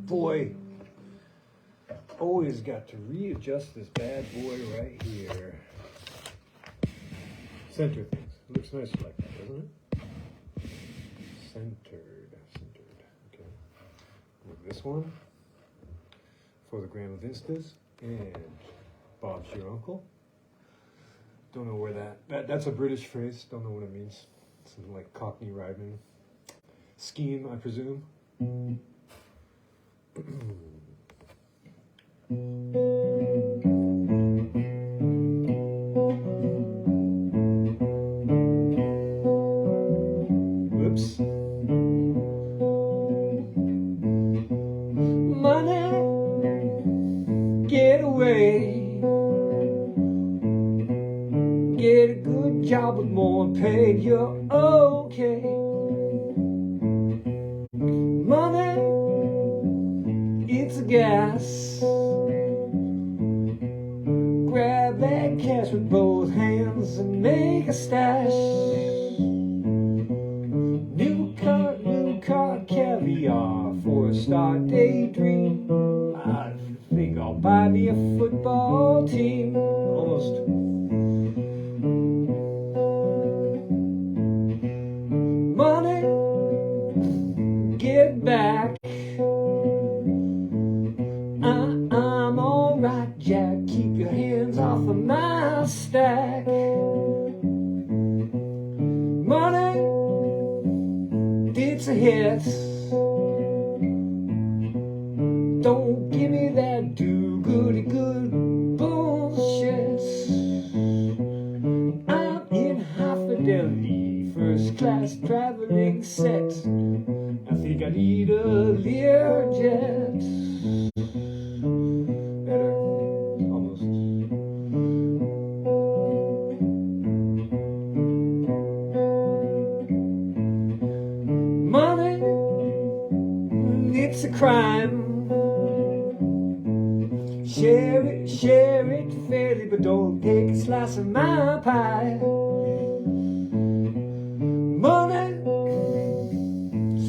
boy. Always got to readjust this bad boy right here. Center things. It looks nice like that, doesn't it? Centered. Okay. Like this one. For the Grandma Vistas. And Bob's your uncle. Don't know where that's a British phrase. Don't know what it means. Something like Cockney rhyming. Scheme, I presume. Whoops. Money, get away. Get a good job with more paid, you're okay. Money, it's a gas. Grab that cash with both hands and make a stash. New car, caviar for a start daydream. I think I'll buy me a football team. Almost. Money, get back. I'm alright, Jack. Keep your hands off of my stack. Money, it's a hit. Don't give me that do-goody-good bullshit. I'm in high fidelity, first class traveling set. I think I need a Learjet. Better, almost. Money, it's a crime. Share it fairly, but don't take a slice of my pie. Money,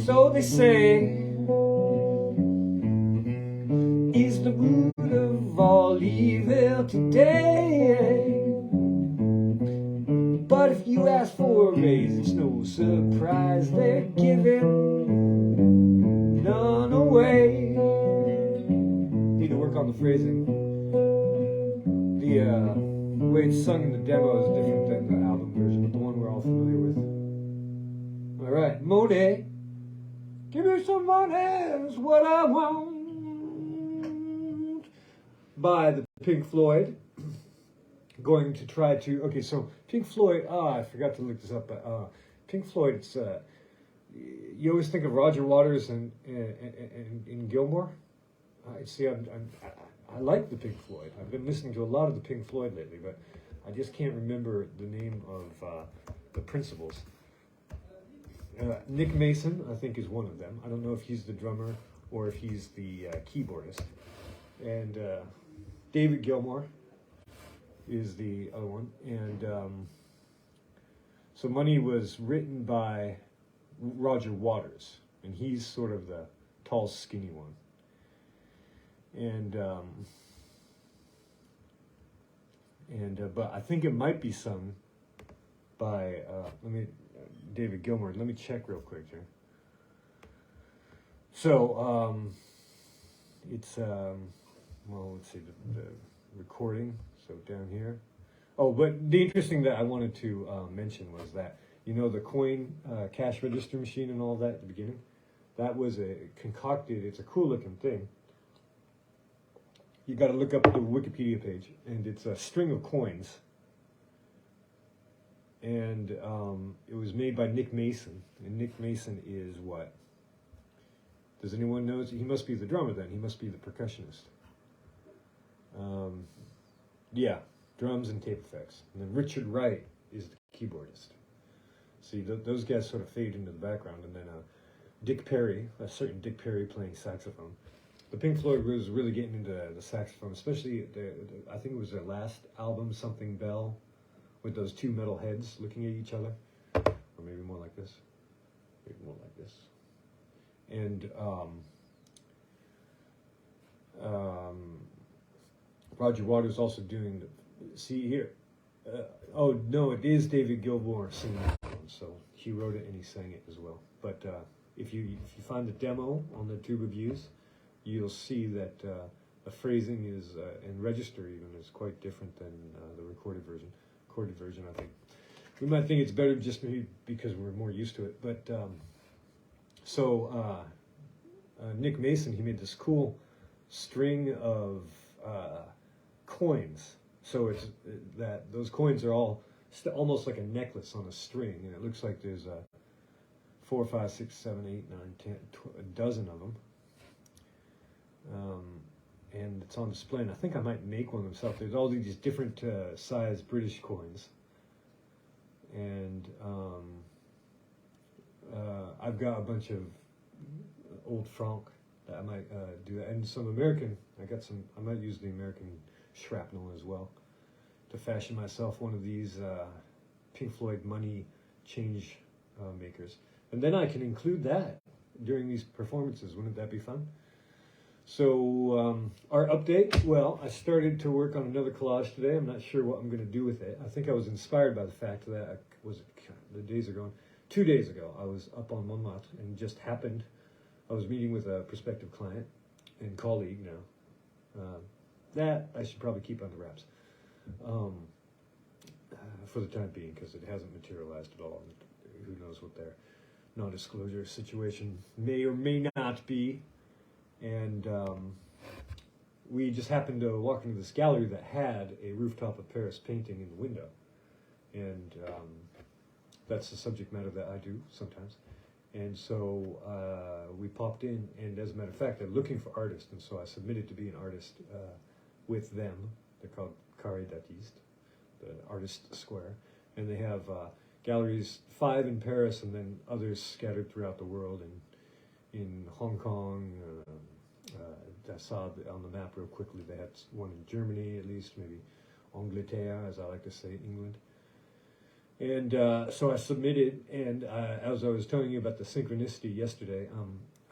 so they say, is the root of all evil today. But if you ask for a raise, it's no surprise they're giving none away. Need to work on the phrasing. The way it's sung in the demo is different than the album version, the one we're all familiar with. Alright, Monet. Give me some money, is what I want. By the Pink Floyd. Going to try to, okay, so Pink Floyd, I forgot to look this up, but Pink Floyd, it's, you always think of Roger Waters and Gilmore. See, I like the Pink Floyd. I've been listening to a lot of the Pink Floyd lately, but I just can't remember the name of the principals. Nick Mason, I think, is one of them. I don't know if he's the drummer or if he's the keyboardist. And David Gilmour is the other one. And so Money was written by Roger Waters, and he's sort of the tall, skinny one. But I think it might be sung by David Gilmour. Let me check real quick here. So it's let's see the recording. So down here. Oh, but the interesting that I wanted to mention was that the coin cash register machine and all that at the beginning. That was concocted. It's a cool looking thing. You got to look up the Wikipedia page, and it's a string of coins. And it was made by Nick Mason, and Nick Mason is what? Does anyone know? He must be the drummer then. He must be the percussionist. Yeah, drums and tape effects. And then Richard Wright is the keyboardist. See, those guys sort of fade into the background, and then Dick Perry, a certain Dick Perry playing saxophone. The Pink Floyd was really getting into the saxophone, especially I think it was their last album, Something Bell, with those two metal heads looking at each other, or maybe more like this, And Roger Waters also doing see here. Oh no, it is David Gilmour singing that one, so he wrote it and he sang it as well. But if you find the demo on the Tube of Views, you'll see that the phrasing is and register even is quite different than the recorded version. Recorded version, I think we might think it's better just maybe because we're more used to it. But Nick Mason, he made this cool string of coins. So it's that those coins are all almost like a necklace on a string, and it looks like there's 4, 5, 6, 7, 8, 9, 10, a dozen of them. And it's on display, and I think I might make one myself. There's all these different size British coins, and I've got a bunch of old franc that I might do that, and some American. I might use the American shrapnel as well to fashion myself one of these Pink Floyd money change makers, and then I can include that during these performances. Wouldn't that be fun? So our update, well, I started to work on another collage today. I'm not sure what I'm going to do with it. I think I was inspired by the fact that the days are going. 2 days ago, I was up on Montmartre and just happened, I was meeting with a prospective client and colleague now. That I should probably keep under wraps for the time being, because it hasn't materialized at all. And who knows what their non-disclosure situation may or may not be. And we just happened to walk into this gallery that had a Rooftop of Paris painting in the window. And that's the subject matter that I do sometimes. And so we popped in, and as a matter of fact, they're looking for artists, and so I submitted to be an artist with them. They're called Carré d'Artistes, the Artist Square. And they have galleries, 5 in Paris, and then others scattered throughout the world, and in Hong Kong. I saw on the map real quickly, they had one in Germany at least, maybe Angleterre, as I like to say, England. And so I submitted, and as I was telling you about the synchronicity yesterday,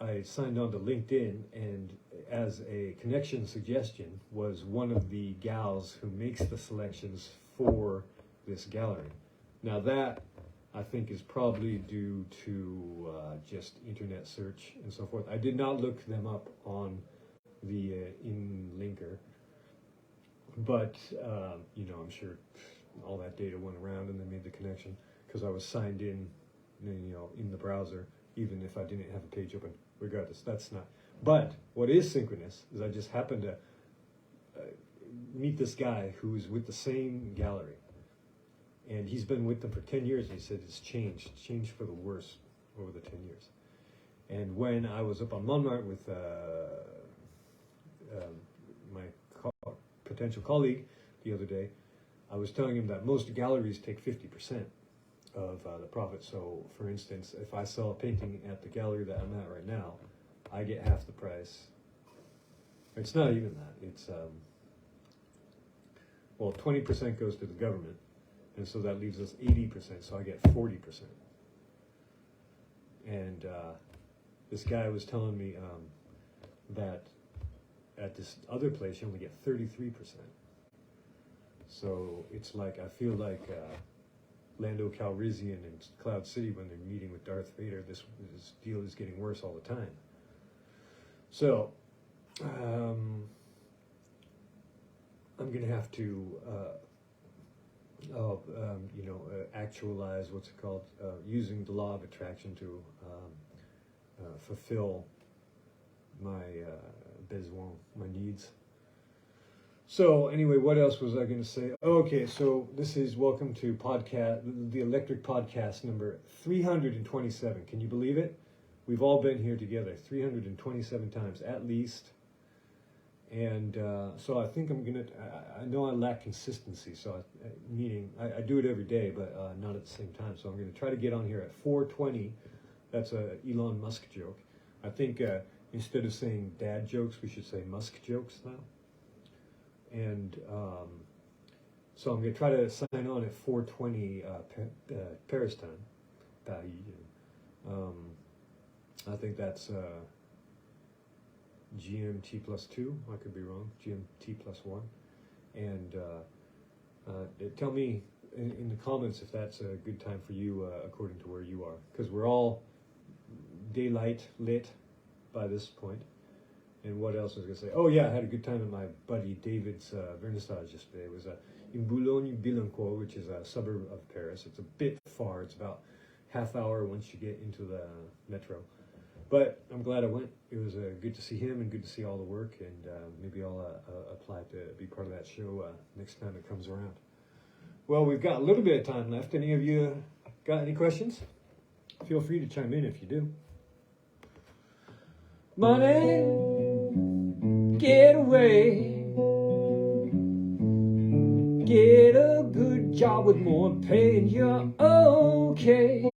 I signed on to LinkedIn, and as a connection suggestion was one of the gals who makes the selections for this gallery. Now that, I think, is probably due to just internet search and so forth. I did not look them up on the in-linker, but I'm sure all that data went around and they made the connection, because I was signed in the browser, even if I didn't have a page open. Regardless, that's not. But what is synchronous is I just happened to meet this guy who's with the same gallery. And he's been with them for 10 years, and he said it's changed for the worse over the 10 years. And when I was up on Montmartre with my potential colleague the other day, I was telling him that most galleries take 50% of the profit. So, for instance, if I sell a painting at the gallery that I'm at right now, I get half the price. It's not even that. It's 20% goes to the government. And so that leaves us 80%, so I get 40%. And this guy was telling me that at this other place you only get 33%. So it's like, I feel like Lando Calrissian in Cloud City when they're meeting with Darth Vader. This deal is getting worse all the time. So I'm going to have to actualize what's it called, using the law of attraction to fulfill my besoin, my needs. So anyway, what else was I going to say? Okay, so this is welcome to podcast, the Electric Podcast number 327. Can you believe it? We've all been here together 327 times at least. And so I think I know I lack consistency, so meaning I do it every day, but not at the same time. So I'm going to try to get on here at 4:20. That's a Elon Musk joke. I think instead of saying dad jokes, we should say Musk jokes now. And so I'm going to try to sign on at 4:20 Paris time. Paris. I think that's GMT plus 2. I could be wrong. GMT plus 1. And tell me in the comments if that's a good time for you according to where you are. Because we're all daylight lit by this point. And what else was I going to say? Oh yeah, I had a good time at my buddy David's vernissage yesterday. It was in Boulogne-Billancourt, which is a suburb of Paris. It's a bit far. It's about half hour once you get into the metro. But I'm glad I went. It was good to see him and good to see all the work. And maybe I'll apply to be part of that show next time it comes around. Well, we've got a little bit of time left. Any of you got any questions? Feel free to chime in if you do. Money, get away. Get a good job with more pay and you're okay.